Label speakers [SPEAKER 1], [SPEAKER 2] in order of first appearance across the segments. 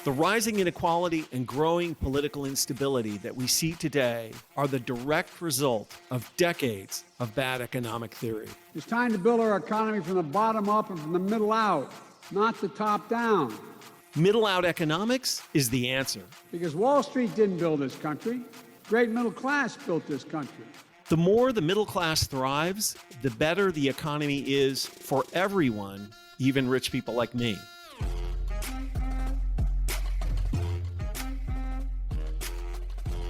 [SPEAKER 1] The rising inequality and growing political instability that we see today are the direct result of decades of bad economic theory.
[SPEAKER 2] It's time to build our economy from the bottom up and from the middle out, not the top down.
[SPEAKER 1] Middle out economics is the answer.
[SPEAKER 2] Because Wall Street didn't build this country. Great middle class built this country.
[SPEAKER 1] The more the middle class thrives, the better the economy is for everyone, even rich people like me.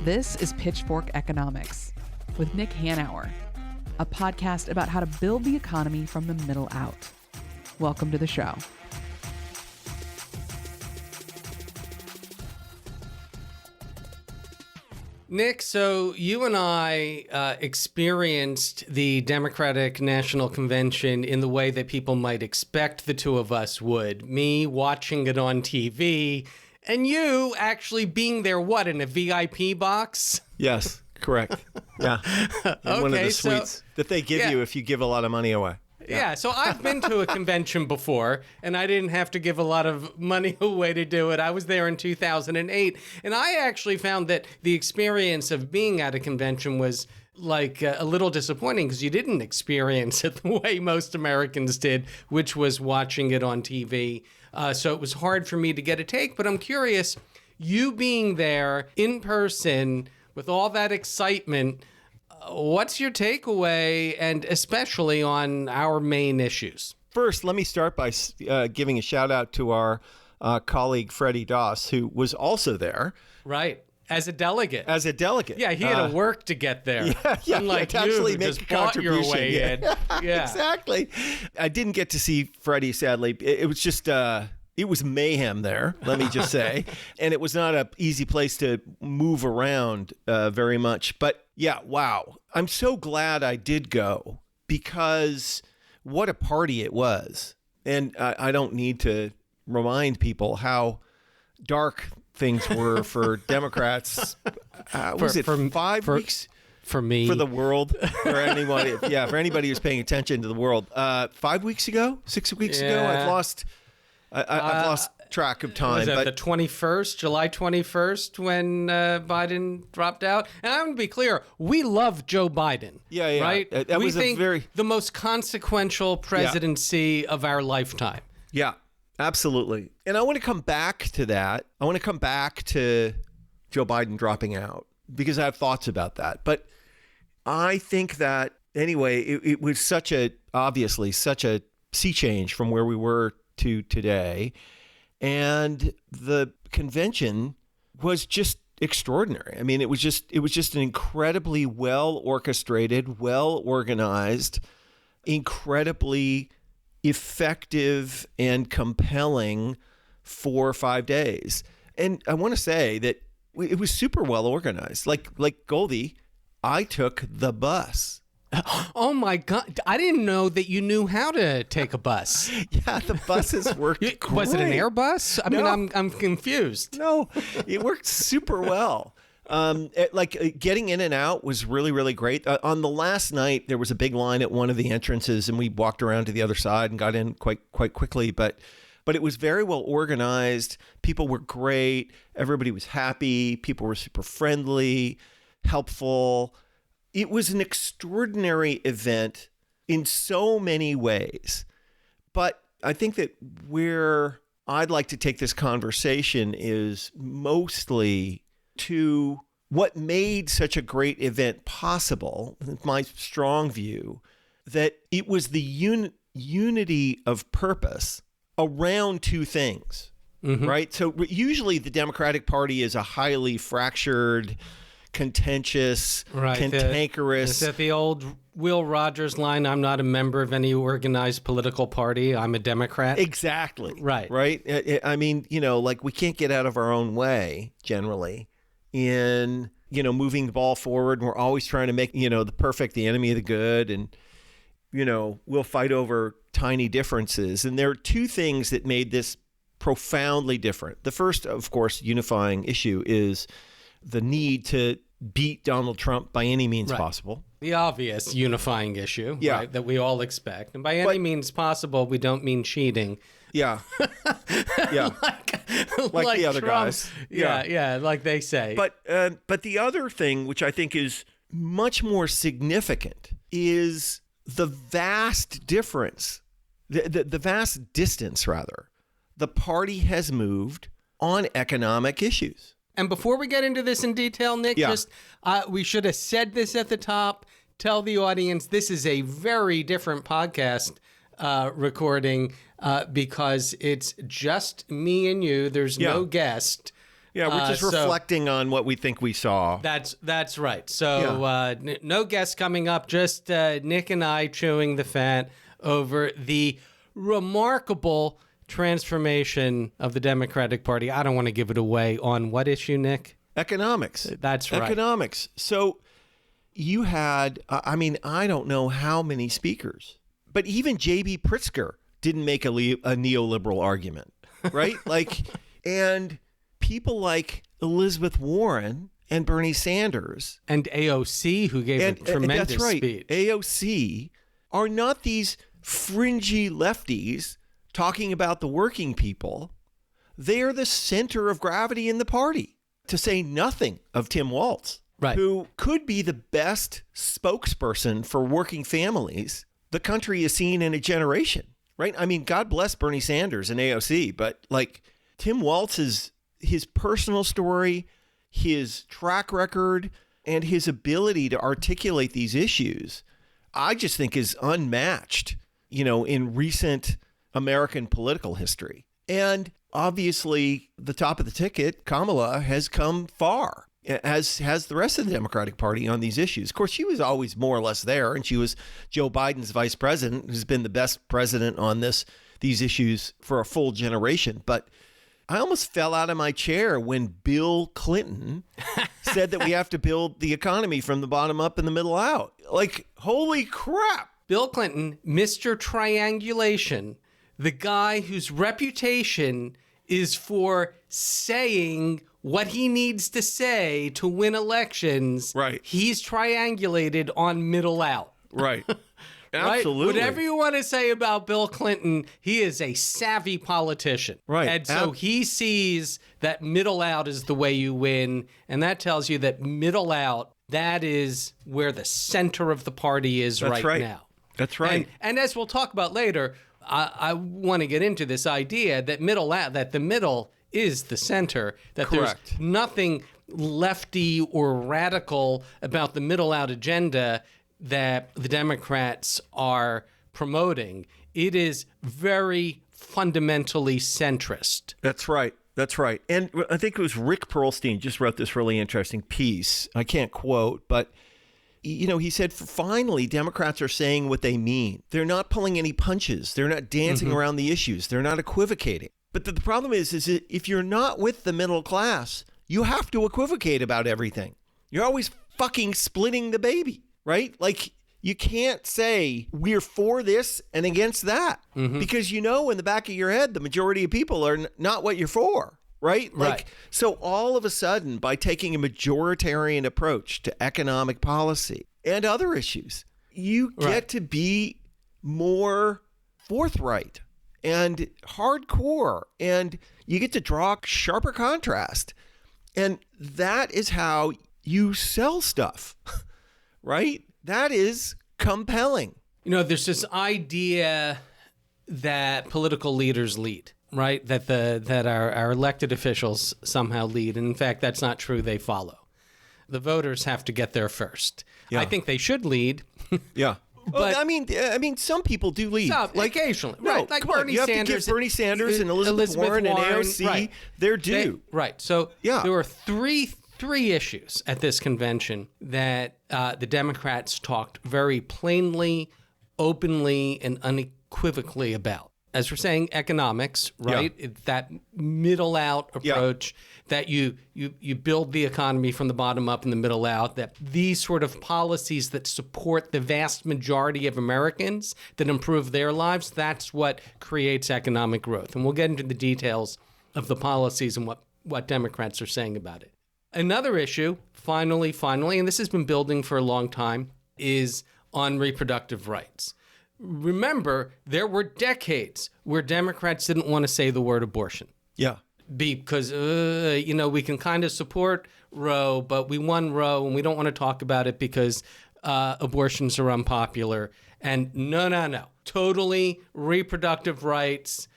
[SPEAKER 3] This is Pitchfork Economics with Nick Hanauer, a podcast about how to build the economy from the middle out. Welcome to the show.
[SPEAKER 4] Nick, so you and I experienced the Democratic National Convention in the way that people might expect the two of us would. Me watching it on TV, and you actually being there, what, in a VIP box?
[SPEAKER 1] Yes, correct. Yeah. In one of the suites that they give you if you give a lot of money away.
[SPEAKER 4] Yeah, so I've been to a convention before, and I didn't have to give a lot of money away to do it. I was there in 2008, and I actually found that the experience of being at a convention was like a little disappointing because you didn't experience it the way most Americans did, which was watching it on TV. So it was hard for me to get a take, but I'm curious, you being there in person with all that excitement, what's your takeaway, and especially on our main issues?
[SPEAKER 1] First, let me start by giving a shout out to our colleague, Freddie Doss, who was also there.
[SPEAKER 4] Right. As a delegate.
[SPEAKER 1] Yeah,
[SPEAKER 4] he had to work to get there. Unlike
[SPEAKER 1] to actually make
[SPEAKER 4] just
[SPEAKER 1] a contribution.
[SPEAKER 4] Bought your way in. Yeah.
[SPEAKER 1] Exactly. I didn't get to see Freddie, sadly. It was just... it was mayhem there, let me just say. And it was not an easy place to move around very much. But yeah, wow. I'm so glad I did go because what a party it was. And I don't need to remind people how dark things were for Democrats. Was it 5 weeks?
[SPEAKER 4] For me.
[SPEAKER 1] For the world, for anybody. Yeah, for anybody who's paying attention to the world. 5 weeks ago, 6 weeks ago, I've lost track of time.
[SPEAKER 4] Was that the 21st, July 21st, when Biden dropped out? And I'm going to be clear, we love Joe Biden.
[SPEAKER 1] Yeah.
[SPEAKER 4] Right?
[SPEAKER 1] We think
[SPEAKER 4] the most consequential presidency of our lifetime.
[SPEAKER 1] Yeah, absolutely. And I want to come back to that. I want to come back to Joe Biden dropping out because I have thoughts about that. But I think that, anyway, it was obviously such a sea change from where we were to today. And the convention was just extraordinary. I mean, it was just an incredibly well orchestrated, well organized, incredibly effective and compelling 4 or 5 days. And I want to say that it was super well organized. Like Goldy, I took the bus.
[SPEAKER 4] Oh my God. I didn't know that you knew how to take a bus.
[SPEAKER 1] Yeah, the buses worked great.
[SPEAKER 4] Was it an Airbus? I mean, I'm confused.
[SPEAKER 1] No, it worked super well. Getting in and out was really, really great. On the last night, there was a big line at one of the entrances, and we walked around to the other side and got in quite quickly. But it was very well organized. People were great. Everybody was happy. People were super friendly, helpful. It was an extraordinary event in so many ways. But I think that where I'd like to take this conversation is mostly to what made such a great event possible, my strong view, that it was the unity of purpose around two things, right? So usually the Democratic Party is a highly fractured, contentious, cantankerous.
[SPEAKER 4] Is that the old Will Rogers line, I'm not a member of any organized political party, I'm a Democrat?
[SPEAKER 1] Exactly.
[SPEAKER 4] Right.
[SPEAKER 1] I mean, we can't get out of our own way, generally, in, moving the ball forward. And we're always trying to make, the perfect the enemy of the good. And, we'll fight over tiny differences. And there are two things that made this profoundly different. The first, of course, unifying issue is the need to beat Donald Trump by any means possible.
[SPEAKER 4] The obvious unifying issue, right, that we all expect. And by any means possible, we don't mean cheating.
[SPEAKER 1] Yeah. Yeah. like the other
[SPEAKER 4] Trump.
[SPEAKER 1] guys.
[SPEAKER 4] Yeah, like they say.
[SPEAKER 1] But the other thing, which I think is much more significant, is the vast difference, the vast distance, rather, the party has moved on economic issues.
[SPEAKER 4] And before we get into this in detail, Nick, we should have said this at the top. Tell the audience this is a very different podcast recording because it's just me and you. There's no guest.
[SPEAKER 1] Yeah, we're just reflecting on what we think we saw.
[SPEAKER 4] That's right. So no guests coming up, just Nick and I chewing the fat over the remarkable transformation of the Democratic Party. I don't want to give it away. On what issue, Nick?
[SPEAKER 1] Economics.
[SPEAKER 4] That's right.
[SPEAKER 1] Economics. So you had, I don't know how many speakers, but even J.B. Pritzker didn't make a neoliberal argument, right? And people like Elizabeth Warren and Bernie Sanders.
[SPEAKER 4] And AOC, who gave a tremendous
[SPEAKER 1] that's right.
[SPEAKER 4] speech.
[SPEAKER 1] AOC are not these fringy lefties talking about the working people. They are the center of gravity in the party, to say nothing of Tim Walz, who could be the best spokesperson for working families the country has seen in a generation, right? I mean, God bless Bernie Sanders and AOC, but Tim Walz's his personal story, his track record, and his ability to articulate these issues, I just think is unmatched, in recent American political history. And obviously, the top of the ticket, Kamala, has come far, as has the rest of the Democratic Party on these issues. Of course, she was always more or less there, and she was Joe Biden's vice president, who's been the best president on these issues for a full generation. But I almost fell out of my chair when Bill Clinton said that we have to build the economy from the bottom up and the middle out. Holy crap.
[SPEAKER 4] Bill Clinton, Mr. Triangulation, the guy whose reputation is for saying what he needs to say to win elections.
[SPEAKER 1] Right.
[SPEAKER 4] He's triangulated on middle out.
[SPEAKER 1] Right. Absolutely.
[SPEAKER 4] Right? Whatever you want to say about Bill Clinton, he is a savvy politician.
[SPEAKER 1] Right.
[SPEAKER 4] And so he sees that middle out is the way you win. And that tells you that middle out, that is where the center of the party is right now.
[SPEAKER 1] That's right.
[SPEAKER 4] And as we'll talk about later, I want to get into this idea that the middle is the center, that there's nothing lefty or radical about the middle out agenda that the Democrats are promoting. It is very fundamentally centrist.
[SPEAKER 1] That's right. That's right. And I think it was Rick Perlstein just wrote this really interesting piece. I can't quote, but he said, finally, Democrats are saying what they mean. They're not pulling any punches. They're not dancing around the issues. They're not equivocating. But the problem is if you're not with the middle class, you have to equivocate about everything. You're always fucking splitting the baby, right? You can't say we're for this and against that because in the back of your head, the majority of people are not what you're for. Right? So all of a sudden, by taking a majoritarian approach to economic policy and other issues, you get to be more forthright and hardcore, and you get to draw sharper contrast. And that is how you sell stuff, right? That is compelling.
[SPEAKER 4] There's this idea that political leaders lead. Right, that our elected officials somehow lead, and in fact, that's not true. They follow. The voters have to get there first. Yeah. I think they should lead.
[SPEAKER 1] Yeah, but I mean, some people do lead,
[SPEAKER 4] occasionally.
[SPEAKER 1] No,
[SPEAKER 4] right,
[SPEAKER 1] come on, you have to give Bernie Sanders and Elizabeth Warren and AOC their due.
[SPEAKER 4] So there were three issues at this convention that the Democrats talked very plainly, openly, and unequivocally about. As we're saying, economics, right? Yeah. That middle out approach that you build the economy from the bottom up and the middle out, that these sort of policies that support the vast majority of Americans, that improve their lives, that's what creates economic growth. And we'll get into the details of the policies and what Democrats are saying about it. Another issue, finally, and this has been building for a long time, is on reproductive rights. Remember, there were decades where Democrats didn't want to say the word abortion.
[SPEAKER 1] Yeah.
[SPEAKER 4] because, we can kind of support Roe, but we won Roe and we don't want to talk about it because abortions are unpopular. And no. Totally reproductive rights.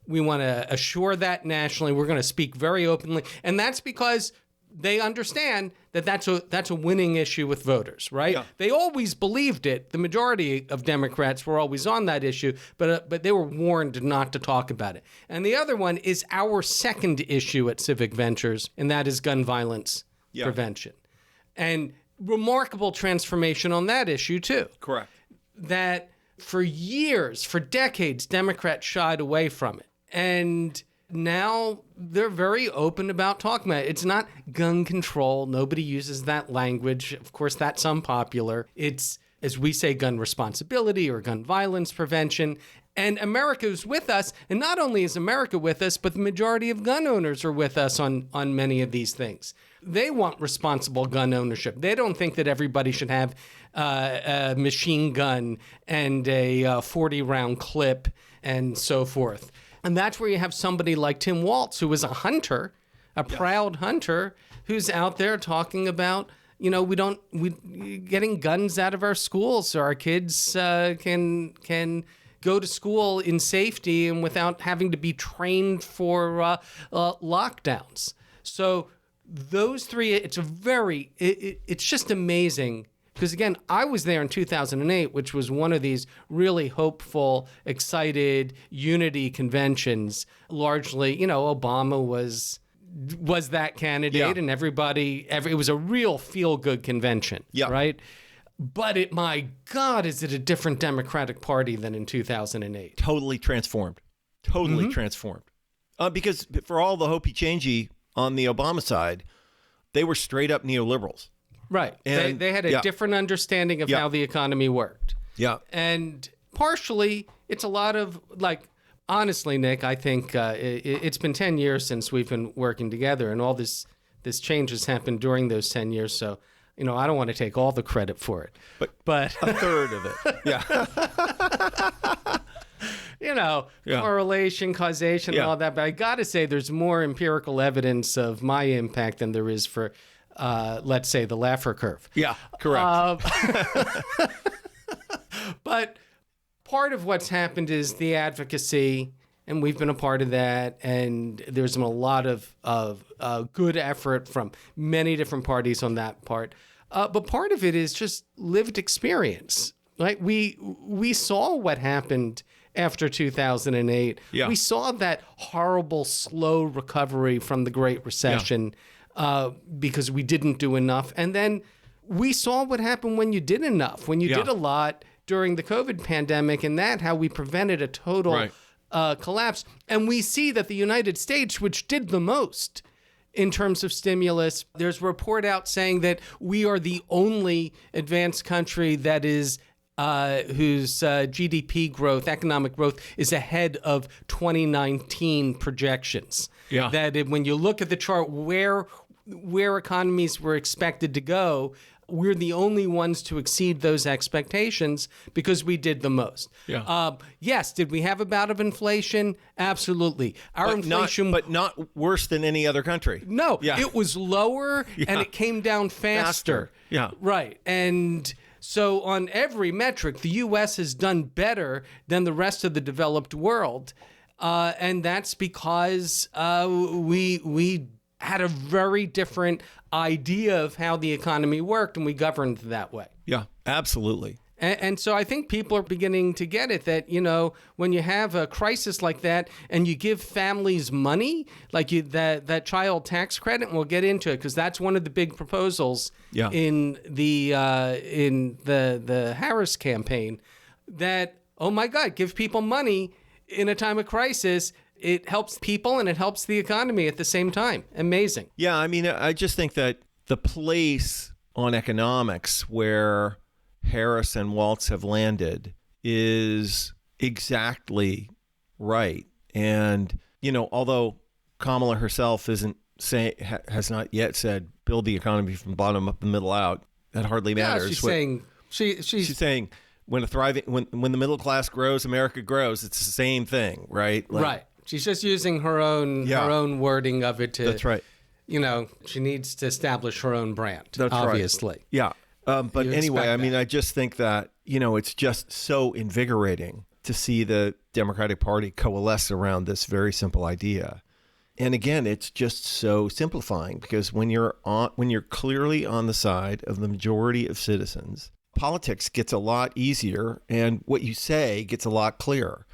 [SPEAKER 4] We want to assure that nationally. We're going to speak very openly. And that's because they understand that that's a winning issue with voters, right?
[SPEAKER 1] Yeah.
[SPEAKER 4] They always believed it. The majority of Democrats were always on that issue, but they were warned not to talk about it. And the other one is our second issue at Civic Ventures, and that is gun violence prevention. And remarkable transformation on that issue, too.
[SPEAKER 1] Correct.
[SPEAKER 4] That for years, for decades, Democrats shied away from it. And now they're very open about talking about it. It's not gun control. Nobody uses that language. Of course, that's unpopular. It's, as we say, gun responsibility or gun violence prevention. And America is with us. And not only is America with us, but the majority of gun owners are with us on many of these things. They want responsible gun ownership. They don't think that everybody should have a machine gun and a 40-round clip and so forth. And that's where you have somebody like Tim Walz, who is a hunter, a proud hunter, who's out there talking about, getting guns out of our schools so our kids can go to school in safety and without having to be trained for lockdowns. So those three, it's just amazing. Because, again, I was there in 2008, which was one of these really hopeful, excited unity conventions. Largely, Obama was that candidate, and it was a real feel-good convention, right? But my God, is it a different Democratic Party than in 2008?
[SPEAKER 1] Totally transformed. Transformed. Because for all the hopey-changey on the Obama side, they were straight-up neoliberals.
[SPEAKER 4] Right.
[SPEAKER 1] And
[SPEAKER 4] they had a different understanding of how the economy worked. Yeah. And partially, it's a lot of, honestly, Nick, I think it's been 10 years since we've been working together, and all this change has happened during those 10 years. So, I don't want to take all the credit for it. But
[SPEAKER 1] a third of it.
[SPEAKER 4] Correlation, causation, and all that. But I got to say, there's more empirical evidence of my impact than there is for let's say, the Laffer curve.
[SPEAKER 1] Yeah, correct.
[SPEAKER 4] But part of what's happened is the advocacy, and we've been a part of that, and there's been a lot of good effort from many different parties on that part. But part of it is just lived experience. Right? We saw what happened after 2008. Yeah. We saw that horrible, slow recovery from the Great Recession. Yeah. Because we didn't do enough. And then we saw what happened when you did enough, when you did a lot during the COVID pandemic, and how we prevented a total collapse. And we see that the United States, which did the most in terms of stimulus, there's a report out saying that we are the only advanced country that is whose GDP growth, economic growth, is ahead of 2019 projections. Yeah. That when you look at the chart where economies were expected to go, we're the only ones to exceed those expectations because we did the most. Yeah. Yes. Did we have a bout of inflation? Absolutely.
[SPEAKER 1] But not worse than any other country.
[SPEAKER 4] No. Yeah. It was lower and it came down faster.
[SPEAKER 1] Yeah.
[SPEAKER 4] Right. And so on every metric, the U.S. has done better than the rest of the developed world. And that's because we had a very different idea of how the economy worked, and we governed that way.
[SPEAKER 1] Yeah, absolutely.
[SPEAKER 4] And so I think people are beginning to get it that, when you have a crisis like that and you give families money, like that child tax credit, and we'll get into it because that's one of the big proposals in the Harris campaign, that, oh my God, give people money in a time of crisis. It helps people and it helps the economy at the same time. Amazing.
[SPEAKER 1] Yeah, I mean, I just think that the place on economics where Harris and Walz have landed is exactly right. And, although Kamala herself has not yet said build the economy from bottom up and middle out, that hardly matters. She's saying when the middle class grows, America grows. It's the same thing, right?
[SPEAKER 4] Right. She's just using her own wording of it to.
[SPEAKER 1] That's right.
[SPEAKER 4] She needs to establish her own brand.
[SPEAKER 1] That's
[SPEAKER 4] obviously.
[SPEAKER 1] Right. Yeah. But anyway, I mean, I just think that, it's just so invigorating to see the Democratic Party coalesce around this very simple idea. And again, it's just so simplifying because when you're clearly on the side of the majority of citizens, politics gets a lot easier and what you say gets a lot clearer.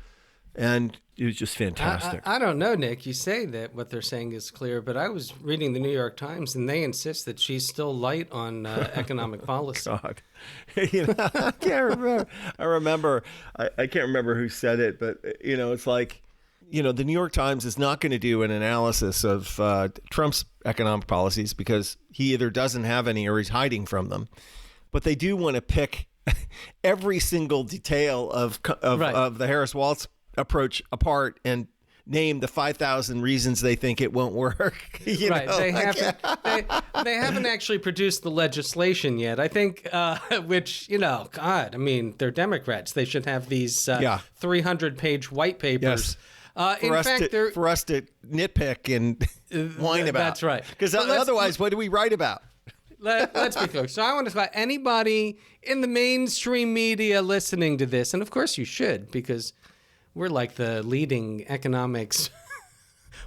[SPEAKER 1] And it was just fantastic.
[SPEAKER 4] I don't know, Nick. You say that what they're saying is clear, but I was reading the New York Times, and they insist that she's still light on economic policy.
[SPEAKER 1] God, I can't remember. I can't remember who said it, but it's like, the New York Times is not going to do an analysis of Trump's economic policies because he either doesn't have any or he's hiding from them. But they do want to pick every single detail of the Harris-Walz approach apart and name the 5,000 reasons they think it won't work. They
[SPEAKER 4] haven't actually produced the legislation yet. I think, which, God, I mean, they're Democrats. They should have these 300-page white papers.
[SPEAKER 1] Yes. For us to nitpick and whine about.
[SPEAKER 4] That's right.
[SPEAKER 1] Because otherwise, what do we write about?
[SPEAKER 4] Let's be clear. So I want to talk about anybody in the mainstream media listening to this. And of course you should, because we're like the leading economics,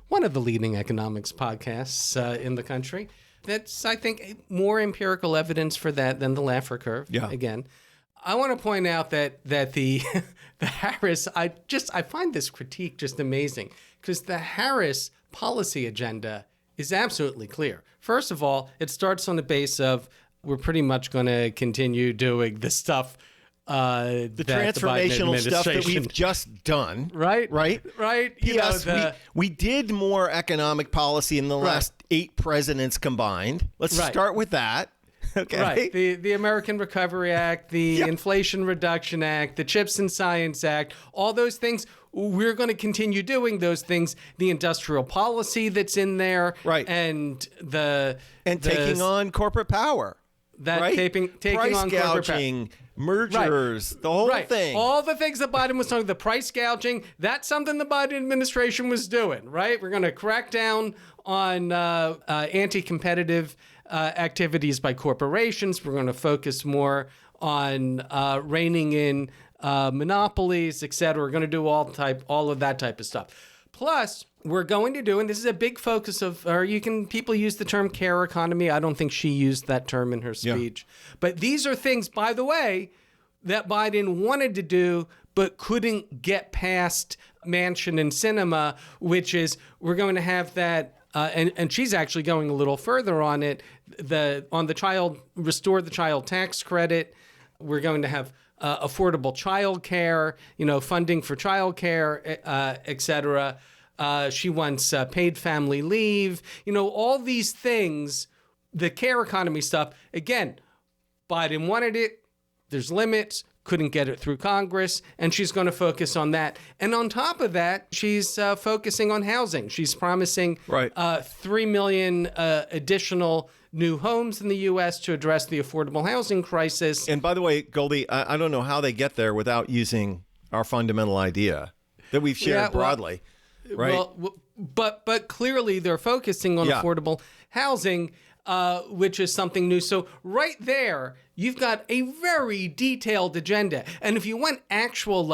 [SPEAKER 4] one of the leading economics podcasts in the country. That's, I think, more empirical evidence for that than the Laffer curve.
[SPEAKER 1] Yeah.
[SPEAKER 4] Again, I want to point out that the Harris, I find this critique just amazing because the Harris policy agenda is absolutely clear. First of all, it starts on the base of we're pretty much going to continue doing the stuff,
[SPEAKER 1] the transformational stuff that we've just done.
[SPEAKER 4] Right.
[SPEAKER 1] Yes, we did more economic policy in the last 8 presidents combined. Let's start with that. Okay.
[SPEAKER 4] Right. The American Recovery Act, the Inflation Reduction Act, the CHIPS and Science Act, all those things. We're going to continue doing those things. The industrial policy that's in there,
[SPEAKER 1] right?
[SPEAKER 4] And
[SPEAKER 1] taking on corporate power,
[SPEAKER 4] taking
[SPEAKER 1] price
[SPEAKER 4] on
[SPEAKER 1] gouging, mergers, the whole thing.
[SPEAKER 4] All the things that Biden was talking, the price gouging. That's something the Biden administration was doing, right? We're going to crack down on anti-competitive activities by corporations. We're going to focus more on reining in monopolies, et cetera. We're going to do all of that type of stuff. Plus, we're going to do, and this is a big focus of, people use the term care economy. I don't think she used that term in her speech. Yeah. But these are things, by the way, that Biden wanted to do, but couldn't get past Manchin and Sinema, which is we're going to have that, and she's actually going a little further on it, restore the child tax credit. We're going to have affordable child care, funding for child care, et cetera. She wants paid family leave, all these things, the care economy stuff. Again, Biden wanted it. There's limits, couldn't get it through Congress, and she's going to focus on that. And on top of that, she's focusing on housing. She's promising 3 million additional new homes in the U.S. to address the affordable housing crisis.
[SPEAKER 1] And by the way, Goldy, I don't know how they get there without using our fundamental idea that we've shared broadly, right?
[SPEAKER 4] Well, but clearly they're focusing on affordable housing, which is something new. So right there, you've got a very detailed agenda. And if you want actual,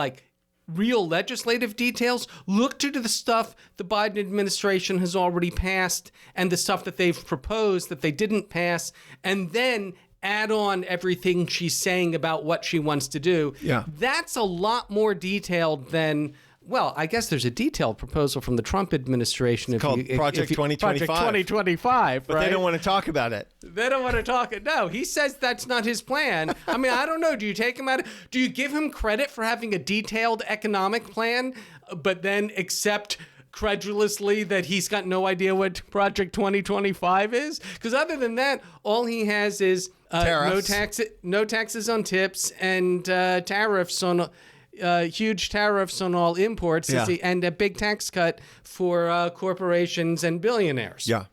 [SPEAKER 4] real legislative details, look to the stuff the Biden administration has already passed and the stuff that they've proposed that they didn't pass, and then add on everything she's saying about what she wants to do.
[SPEAKER 1] Yeah.
[SPEAKER 4] That's a lot more detailed than, well, I guess there's a detailed proposal from the Trump administration.
[SPEAKER 1] It's called Project 2025.
[SPEAKER 4] Project 2025,
[SPEAKER 1] but
[SPEAKER 4] right?
[SPEAKER 1] They don't want to talk about it.
[SPEAKER 4] They don't want to talk it. No, he says that's not his plan. I mean, I don't know. Do you take him out? Do you give him credit for having a detailed economic plan, but then accept credulously that he's got no idea what Project 2025 is? Because other than that, all he has is no taxes on tips and tariffs on huge tariffs on all imports and a big tax cut for corporations and billionaires.
[SPEAKER 1] Yeah,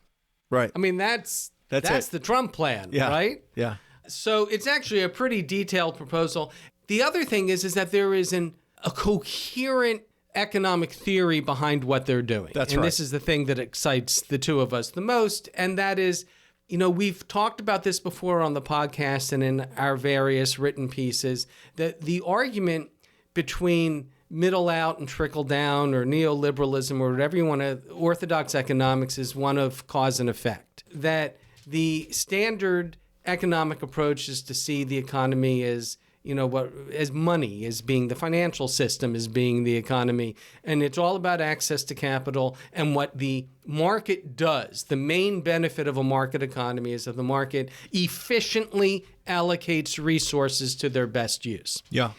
[SPEAKER 1] right.
[SPEAKER 4] I mean, that's the Trump plan, right?
[SPEAKER 1] Yeah.
[SPEAKER 4] So it's actually a pretty detailed proposal. The other thing is that there is a coherent economic theory behind what they're doing.
[SPEAKER 1] That's
[SPEAKER 4] and
[SPEAKER 1] right.
[SPEAKER 4] This is the thing that excites the two of us the most, and that is, we've talked about this before on the podcast and in our various written pieces, that the argument between middle out and trickle down or neoliberalism or whatever you want to, orthodox economics is one of cause and effect. That the standard economic approach is to see the economy as as money, as being the financial system, as being the economy. And it's all about access to capital and what the market does. The main benefit of a market economy is that the market efficiently allocates resources to their best use.
[SPEAKER 1] Yeah.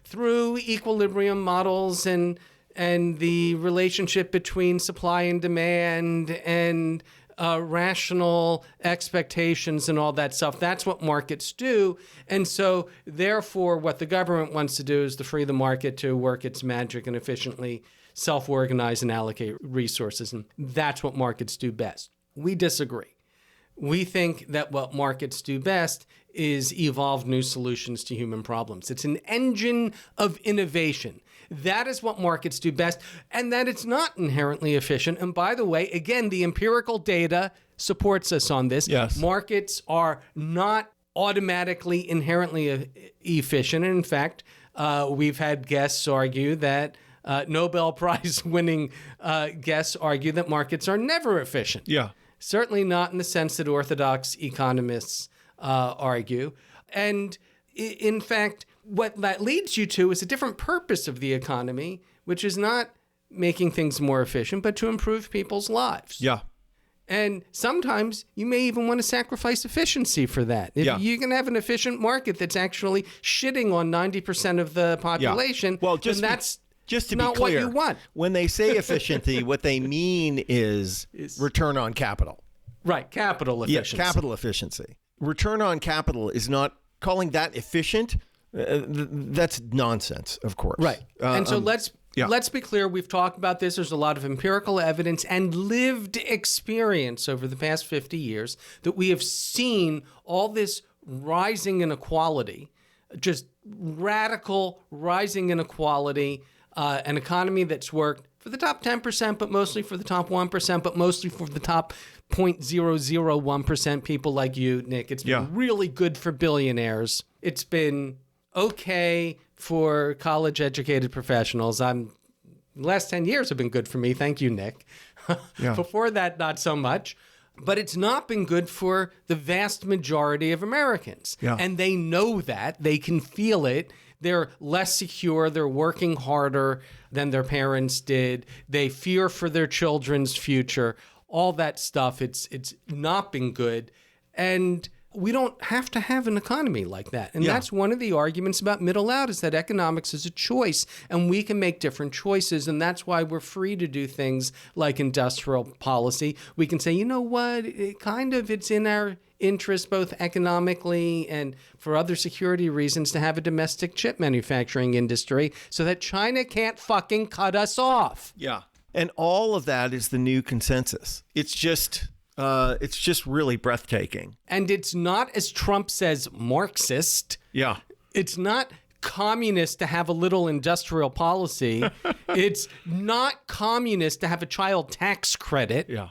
[SPEAKER 4] Through equilibrium models and the relationship between supply and demand and rational expectations and all that stuff. That's what markets do. And so, therefore, what the government wants to do is to free the market to work its magic and efficiently self-organize and allocate resources. And that's what markets do best. We disagree. We think that what markets do best is evolve new solutions to human problems. It's an engine of innovation. That is what markets do best, and that it's not inherently efficient. And by the way, again, the empirical data supports us on this.
[SPEAKER 1] Yes.
[SPEAKER 4] Markets are not automatically inherently efficient. And in fact, we've had guests argue that Nobel Prize winning guests argue that markets are never efficient.
[SPEAKER 1] Yeah.
[SPEAKER 4] Certainly not in the sense that orthodox economists argue. And in fact, what that leads you to is a different purpose of the economy, which is not making things more efficient, but to improve people's lives.
[SPEAKER 1] Yeah.
[SPEAKER 4] And sometimes you may even want to sacrifice efficiency for that. If you can have an efficient market that's actually shitting on 90% of the population,
[SPEAKER 1] Well,
[SPEAKER 4] then that's
[SPEAKER 1] just to
[SPEAKER 4] not
[SPEAKER 1] be clear,
[SPEAKER 4] what you want.
[SPEAKER 1] When they say efficiency, what they mean is return on capital.
[SPEAKER 4] Right, capital efficiency.
[SPEAKER 1] Yeah, capital efficiency. Return on capital is not calling that efficient. That's nonsense, of course.
[SPEAKER 4] Right. And so let's be clear. We've talked about this. There's a lot of empirical evidence and lived experience over the past 50 years that we have seen all this rising inequality, just radical rising inequality, an economy that's worked for the top 10%, but mostly for the top 1%, but mostly for the top 0.001% people like you, Nick. It's been really good for billionaires. It's been okay for college-educated professionals. The last 10 years have been good for me. Thank you, Nick. Before that, not so much. But it's not been good for the vast majority of Americans. Yeah. And they know that. They can feel it. They're less secure. They're working harder than their parents did. They fear for their children's future. All that stuff. It's not been good. And we don't have to have an economy like that. And that's one of the arguments about middle out, is that economics is a choice and we can make different choices. And that's why we're free to do things like industrial policy. We can say, you know what, it's in our interest, both economically and for other security reasons, to have a domestic chip manufacturing industry so that China can't fucking cut us off.
[SPEAKER 1] Yeah. And all of that is the new consensus. It's just really breathtaking.
[SPEAKER 4] And it's not, as Trump says, Marxist.
[SPEAKER 1] Yeah.
[SPEAKER 4] It's not communist to have a little industrial policy. It's not communist to have a child tax credit.
[SPEAKER 1] Yeah.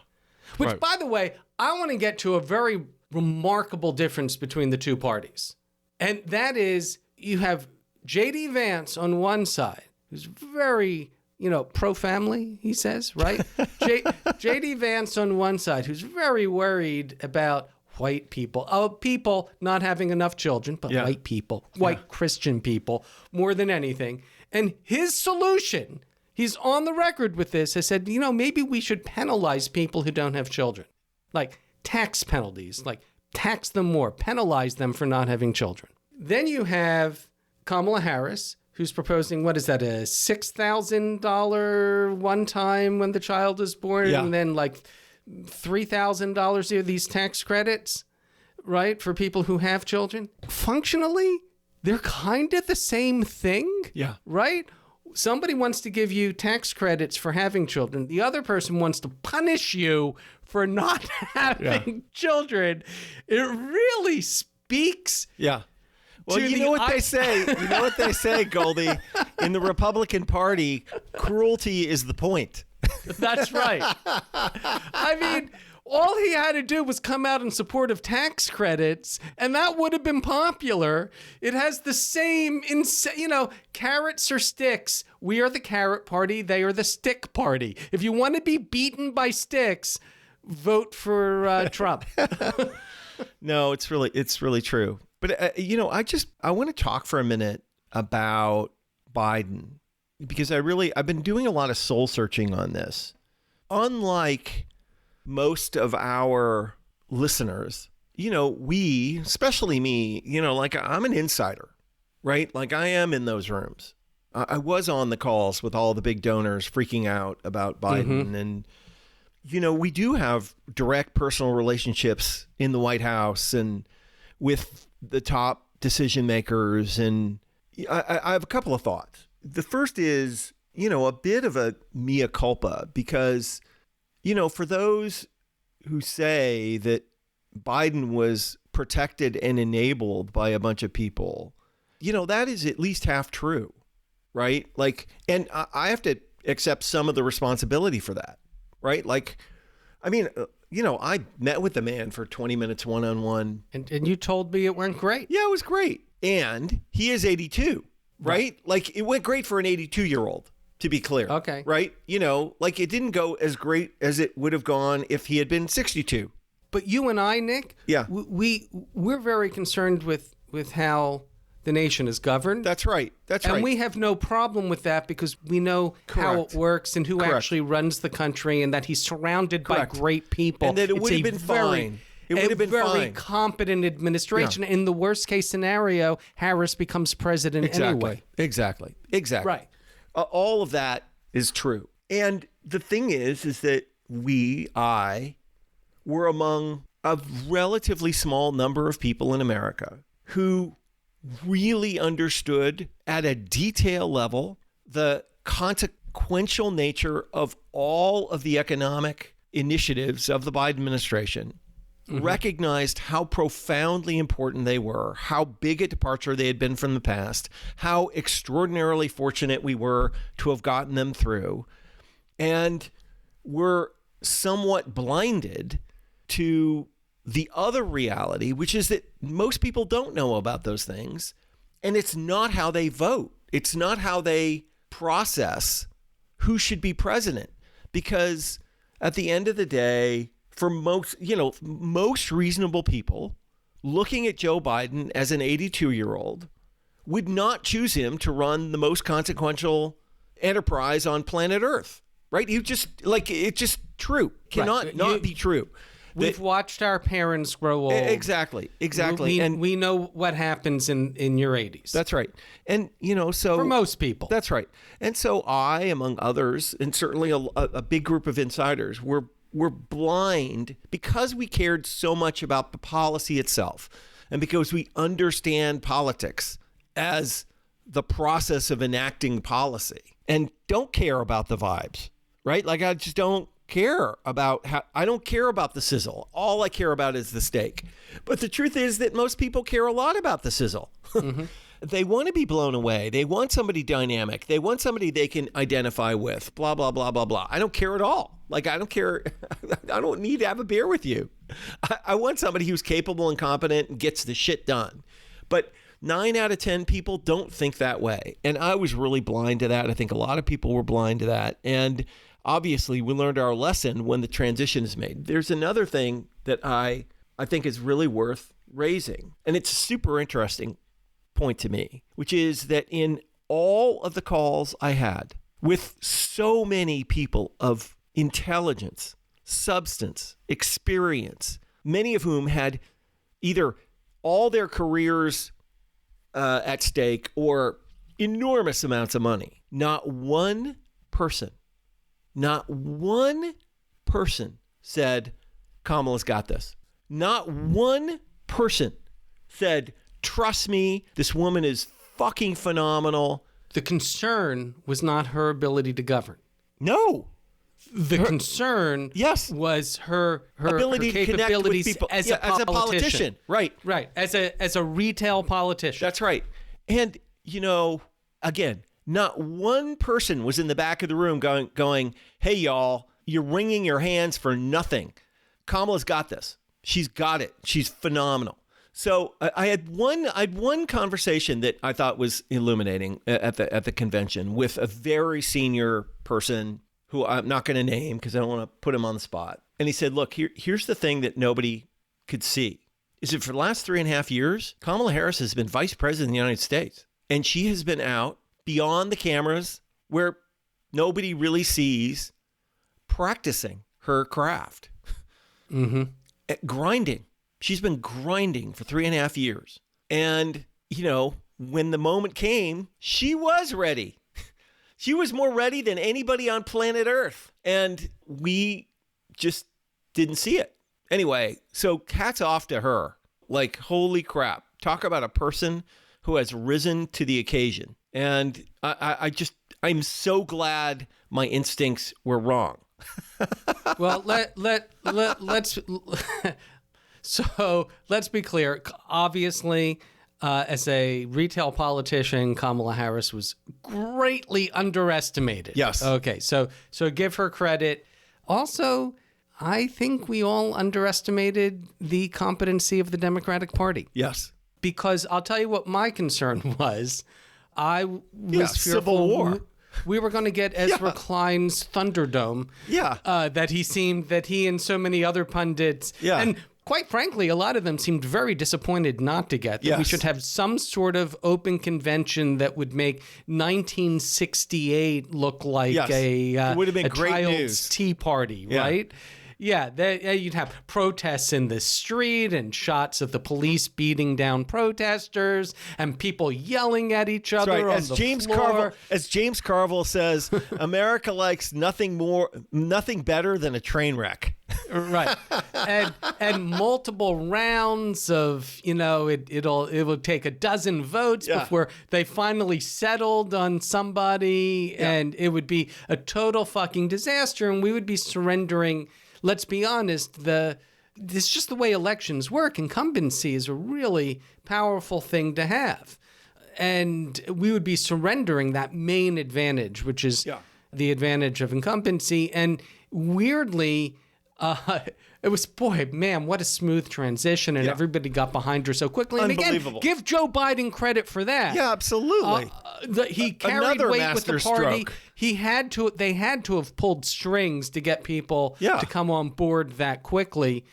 [SPEAKER 4] Which, by the way, I want to get to a very remarkable difference between the two parties. And that is, you have J.D. Vance on one side, who's very, pro-family, he says, right? J.D. Vance on one side, who's very worried about white people. Oh, people not having enough children, but white people, white Christian people, more than anything. And his solution, he's on the record with this, has said, maybe we should penalize people who don't have children. Like tax penalties, like tax them more, penalize them for not having children. Then you have Kamala Harris, who's proposing, what is that, a $6,000 one time when the child is born, and then like $3,000 a year, these tax credits, right, for people who have children. Functionally, they're kind of the same thing, right? Somebody wants to give you tax credits for having children. The other person wants to punish you for not having children. It really speaks
[SPEAKER 1] Well, you know what they say. You know what they say, Goldy. In the Republican Party, cruelty is the point.
[SPEAKER 4] That's right. I mean, all he had to do was come out in support of tax credits, and that would have been popular. It has the same, carrots or sticks. We are the carrot party. They are the stick party. If you want to be beaten by sticks, vote for Trump.
[SPEAKER 1] No, it's really true. But, I want to talk for a minute about Biden, because I've been doing a lot of soul searching on this. Unlike most of our listeners, we, especially me, I'm an insider, right? Like I am in those rooms. I was on the calls with all the big donors freaking out about Biden. And, we do have direct personal relationships in the White House and with the top decision makers. And I have a couple of thoughts. The first is, a bit of a mea culpa, because for those who say that Biden was protected and enabled by a bunch of people, that is at least half true, right? Like, and I have to accept some of the responsibility for that, right? Like, I mean, I met with the man for 20 minutes one-on-one.
[SPEAKER 4] And you told me it went great.
[SPEAKER 1] Yeah, it was great. And he is 82, right? Like, it went great for an 82-year-old. To be clear.
[SPEAKER 4] Okay.
[SPEAKER 1] Right? Like it didn't go as great as it would have gone if he had been 62.
[SPEAKER 4] But you and I, Nick,
[SPEAKER 1] yeah,
[SPEAKER 4] we're very concerned with how the nation is governed.
[SPEAKER 1] That's right.
[SPEAKER 4] And we have no problem with that because we know how it works and who actually runs the country, and that he's surrounded by great people.
[SPEAKER 1] And that it would have been fine. It would have been
[SPEAKER 4] very competent administration. Yeah. In the worst case scenario, Harris becomes president anyway.
[SPEAKER 1] Exactly.
[SPEAKER 4] Right.
[SPEAKER 1] All of that is true. And the thing is that I were among a relatively small number of people in America who really understood at a detail level the consequential nature of all of the economic initiatives of the Biden administration, recognized how profoundly important they were, how big a departure they had been from the past, how extraordinarily fortunate we were to have gotten them through, and were somewhat blinded to the other reality, which is that most people don't know about those things, and it's not how they vote. It's not how they process who should be president, because at the end of the day, for most reasonable people, looking at Joe Biden as an 82-year-old would not choose him to run the most consequential enterprise on planet Earth, right? It's just true. Cannot not be true.
[SPEAKER 4] We've watched our parents grow old.
[SPEAKER 1] Exactly.
[SPEAKER 4] And we know what happens in your 80s.
[SPEAKER 1] That's right. And, so...
[SPEAKER 4] For most people.
[SPEAKER 1] That's right. And so I, among others, and certainly a big group of insiders, were blind because we cared so much about the policy itself, and because we understand politics as the process of enacting policy, and don't care about the vibes, right? Like, I just don't care about I don't care about the sizzle. All I care about is the steak. But the truth is that most people care a lot about the sizzle. They want to be blown away. They want somebody dynamic. They want somebody they can identify with, blah, blah, blah, blah, blah. I don't care at all. Like, I don't care. I don't need to have a beer with you. I want somebody who's capable and competent and gets the shit done. But 9 out of 10 people don't think that way. And I was really blind to that. I think a lot of people were blind to that. And obviously, we learned our lesson when the transition is made. There's another thing that I think is really worth raising, and it's a super interesting point to me, which is that in all of the calls I had with so many people of intelligence, substance, experience, many of whom had either all their careers at stake or enormous amounts of money, not one person said, Kamala's got this. Not one person said, trust me, this woman is fucking phenomenal.
[SPEAKER 4] The concern was not her ability to govern.
[SPEAKER 1] No.
[SPEAKER 4] The concern was her
[SPEAKER 1] ability to connect
[SPEAKER 4] capabilities
[SPEAKER 1] with people
[SPEAKER 4] as a politician.
[SPEAKER 1] Right.
[SPEAKER 4] As a retail politician.
[SPEAKER 1] That's right. And, again, not one person was in the back of the room going, hey, y'all, you're wringing your hands for nothing. Kamala's got this. She's got it. She's phenomenal. So I had one conversation that I thought was illuminating at the convention with a very senior person who I'm not going to name because I don't want to put him on the spot. And he said, look, here's the thing that nobody could see is that for the last 3.5 years, Kamala Harris has been vice president of the United States. And she has been out beyond the cameras where nobody really sees practicing her craft. Grinding. She's been grinding for 3.5 years. And, when the moment came, she was ready. She was more ready than anybody on planet Earth. And we just didn't see it. Anyway, so hats off to her. Like, holy crap. Talk about a person who has risen to the occasion. And I'm so glad my instincts were wrong.
[SPEAKER 4] Well, let's be clear. Obviously, as a retail politician, Kamala Harris was greatly underestimated.
[SPEAKER 1] Yes.
[SPEAKER 4] Okay. So give her credit. Also, I think we all underestimated the competency of the Democratic Party.
[SPEAKER 1] Yes.
[SPEAKER 4] Because I'll tell you what my concern was. I was fearful
[SPEAKER 1] Civil War.
[SPEAKER 4] We were going to get Ezra Klein's Thunderdome. That he and so many other pundits.
[SPEAKER 1] Yeah.
[SPEAKER 4] And quite frankly, a lot of them seemed very disappointed not to get that.
[SPEAKER 1] Yes.
[SPEAKER 4] We should have some sort of open convention that would make 1968 look like
[SPEAKER 1] it would have been great
[SPEAKER 4] child's
[SPEAKER 1] news.
[SPEAKER 4] tea party, right? Yeah, you'd have protests in the street and shots of the police beating down protesters and people yelling at each other on the floor.
[SPEAKER 1] As James Carville says, America likes nothing better than a train wreck.
[SPEAKER 4] Right. And multiple rounds of, it will take a dozen votes before they finally settled on somebody, and it would be a total fucking disaster, and we would be surrendering. Let's be honest, it's just the way elections work. Incumbency is a really powerful thing to have. And we would be surrendering that main advantage, which is the advantage of incumbency. And weirdly, it was, what a smooth transition. And everybody got behind her so quickly. And again, give Joe Biden credit for that.
[SPEAKER 1] Yeah, absolutely.
[SPEAKER 4] He carried
[SPEAKER 1] Another
[SPEAKER 4] weight with the party.
[SPEAKER 1] stroke.
[SPEAKER 4] They had to have pulled strings to get people to come on board that quickly.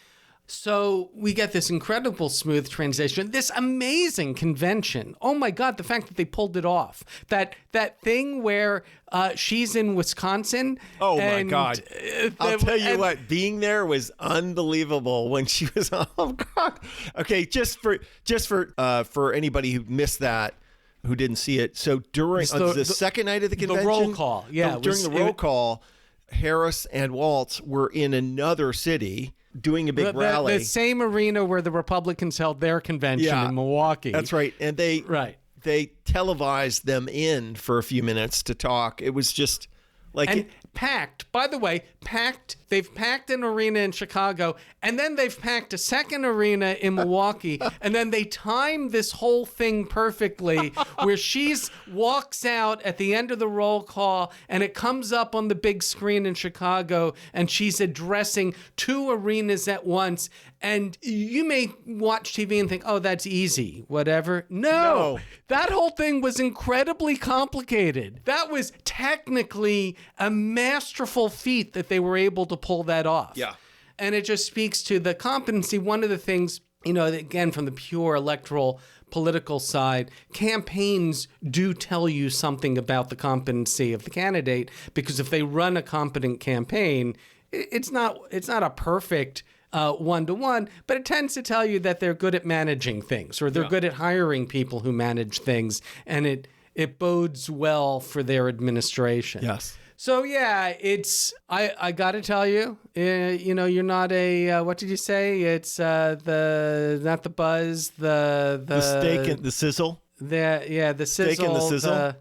[SPEAKER 4] So we get this incredible smooth transition, this amazing convention. Oh my God, the fact that they pulled it off. That thing where she's in Wisconsin. Oh my
[SPEAKER 1] God. I'll tell you what, being there was unbelievable when she was, oh God. Okay, just for anybody who missed that, who didn't see it. So during the second night of the convention.
[SPEAKER 4] The roll call,
[SPEAKER 1] during the roll call, Harris and Waltz were in another city doing a big rally.
[SPEAKER 4] The same arena where the Republicans held their convention in Milwaukee.
[SPEAKER 1] That's right. And they televised them in for a few minutes to talk. It was just like...
[SPEAKER 4] packed. By the way, packed. They've packed an arena in Chicago, and then they've packed a second arena in Milwaukee, and then they timed this whole thing perfectly where walks out at the end of the roll call, and it comes up on the big screen in Chicago, and she's addressing two arenas at once. And you may watch TV and think, oh, that's easy, whatever. No, that whole thing was incredibly complicated. That was technically a masterful feat that they were able to pull that off.
[SPEAKER 1] Yeah.
[SPEAKER 4] And it just speaks to the competency. One of the things, again, from the pure electoral political side, campaigns do tell you something about the competency of the candidate, because if they run a competent campaign, it's not a perfect one-to-one, but it tends to tell you that they're good at managing things, or they're good at hiring people who manage things, and it bodes well for their administration.
[SPEAKER 1] Yes.
[SPEAKER 4] So I got to tell you, you're not a what did you say? It's not the buzz, the
[SPEAKER 1] steak and the sizzle.
[SPEAKER 4] The sizzle.
[SPEAKER 1] Steak and the sizzle.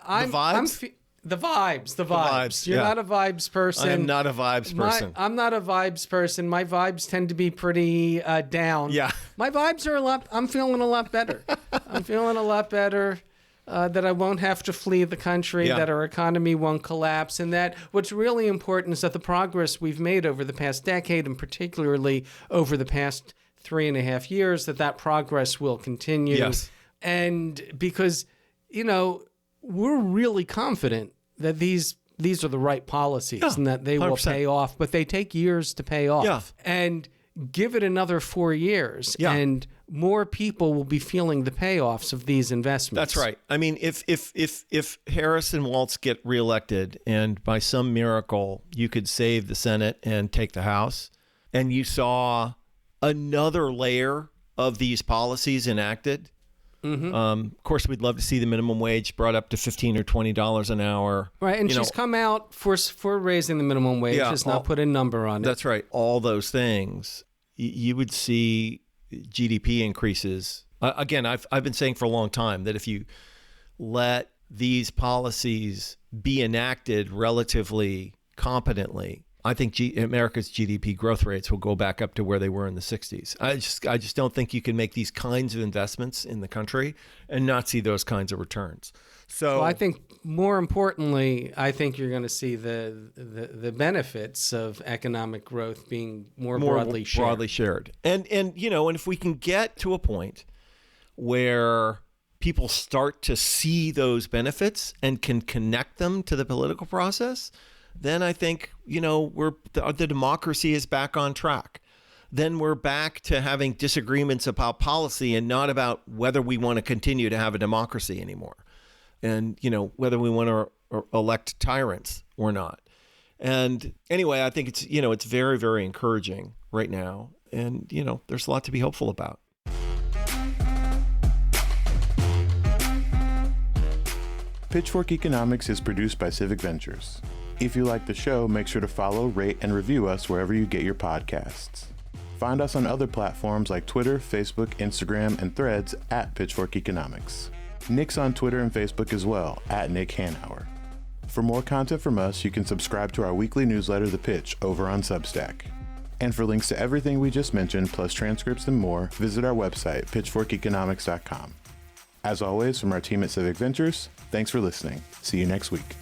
[SPEAKER 4] I'm The vibes. You're
[SPEAKER 1] yeah.
[SPEAKER 4] not a vibes person.
[SPEAKER 1] I am not a vibes person.
[SPEAKER 4] I'm not a vibes person. My vibes tend to be pretty down.
[SPEAKER 1] Yeah.
[SPEAKER 4] My vibes are I'm feeling a lot better. I'm feeling a lot better. That I won't have to flee the country,
[SPEAKER 1] Yeah.
[SPEAKER 4] that our economy won't collapse, and that what's really important is that the progress we've made over the past decade, and particularly over the past 3.5 years, that progress will continue.
[SPEAKER 1] Yes.
[SPEAKER 4] And because, we're really confident that these are the right policies and that they will
[SPEAKER 1] 100%.
[SPEAKER 4] pay off, but they take years to pay off.
[SPEAKER 1] Yeah.
[SPEAKER 4] And give it another 4 years,
[SPEAKER 1] Yeah.
[SPEAKER 4] and more people will be feeling the payoffs of these investments.
[SPEAKER 1] That's right. I mean, if Harris and Waltz get reelected, and by some miracle you could save the Senate and take the House, and you saw another layer of these policies enacted. Of course, we'd love to see the minimum wage brought up to $15 or $20 an hour.
[SPEAKER 4] Right, and she's come out for raising the minimum wage.
[SPEAKER 1] Yeah,
[SPEAKER 4] Has not put a number on it.
[SPEAKER 1] That's right. All those things, you would see GDP increases. Again, I've been saying for a long time that if you let these policies be enacted relatively competently, I think America's GDP growth rates will go back up to where they were in the 60s. I just don't think you can make these kinds of investments in the country and not see those kinds of returns. So
[SPEAKER 4] I think more importantly, I think you're going to see the benefits of economic growth being more broadly shared.
[SPEAKER 1] And if we can get to a point where people start to see those benefits and can connect them to the political process, then I think, the democracy is back on track. Then we're back to having disagreements about policy and not about whether we want to continue to have a democracy anymore. And, whether we want to elect tyrants or not. And anyway, I think it's very, very encouraging right now. And, there's a lot to be hopeful about.
[SPEAKER 5] Pitchfork Economics is produced by Civic Ventures. If you like the show, make sure to follow, rate, and review us wherever you get your podcasts. Find us on other platforms like Twitter, Facebook, Instagram, and Threads at Pitchfork Economics. Nick's on Twitter and Facebook as well, at Nick Hanauer. For more content from us, you can subscribe to our weekly newsletter, The Pitch, over on Substack. And for links to everything we just mentioned, plus transcripts and more, visit our website, pitchforkeconomics.com. As always, from our team at Civic Ventures, thanks for listening. See you next week.